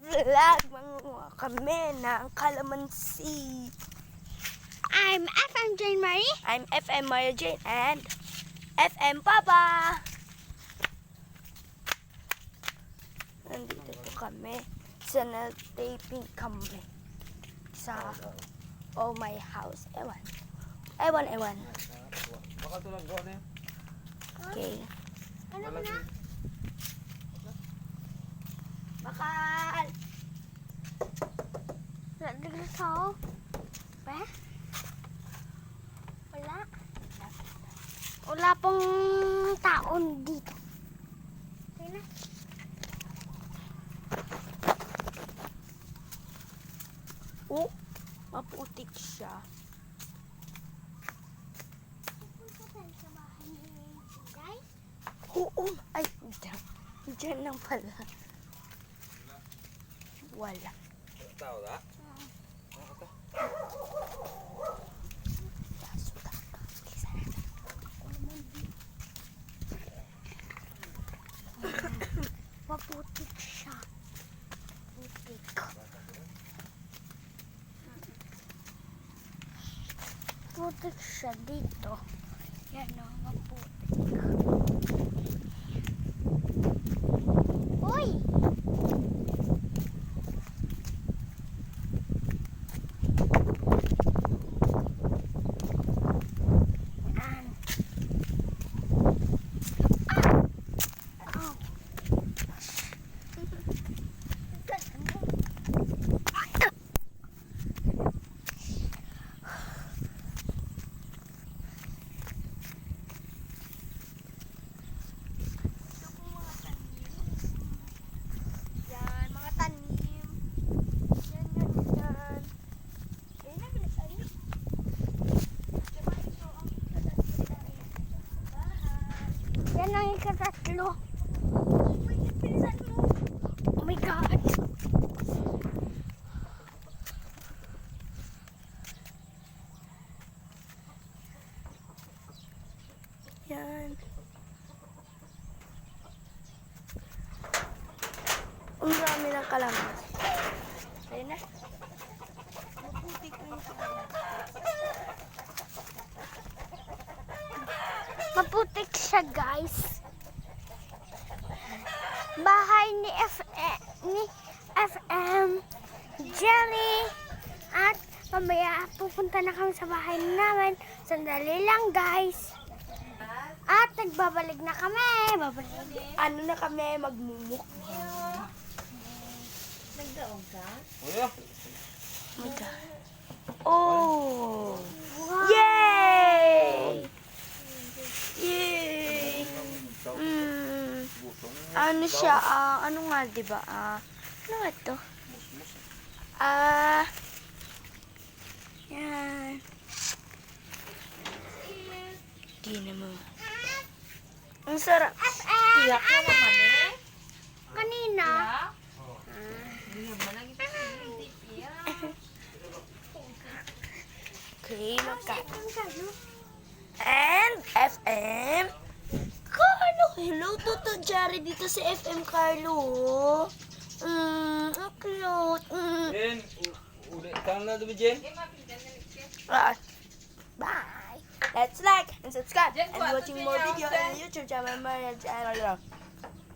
vlog, manguha kami ng kalamansi. I'm FM Jane Marie. I'm FM Maria Jane and FM Papa. Nandito po kami sa nag-taping kami sa Oh My House. Ewan. Baka tulang go na yun. Okay. Ano mo na? Bakal! Dito sa ba? Wala. Wala pong taon dito. Okay na. Oh, maputik siya. Pupunta tayo sa bahay ni guys. Oo. Ay, dyan lang pala. Wala. Tao da? Maputik siya. Putik. Putik siya dito. Yan o, maputik. Uy! Yan. Ow. Yan, mga tanim. Yan. Yan na, bilis tayo. Diba ito ang bahay. Yan ang ikatatlo. Uy, bilisan mo. Oh my God! Yan. Ang dami ng kalamansi. Ayun na. Maputik na yung kalamansi. Maputik siya, guys. Bahay ni FM Jerry. At mamaya pupunta na kami sa bahay namin. Sandali lang, guys. At nagbabalik na kami. Ano na kami, magmumuk. Kuya! Oh my God. Oh! Wow. Yay! Yay! Ano siya, ano nga, diba? Ano nga ito? Yan. Di naman. Ang sarap. Tiyak na naman eh. Kanina. Okay, And FM Carlo. Hello, Toto Jerry dito sa FM Carlo. Ang cute. Jen, ulit ka na doon, Jen? Bye. Let's like and subscribe and watching more video on YouTube channel.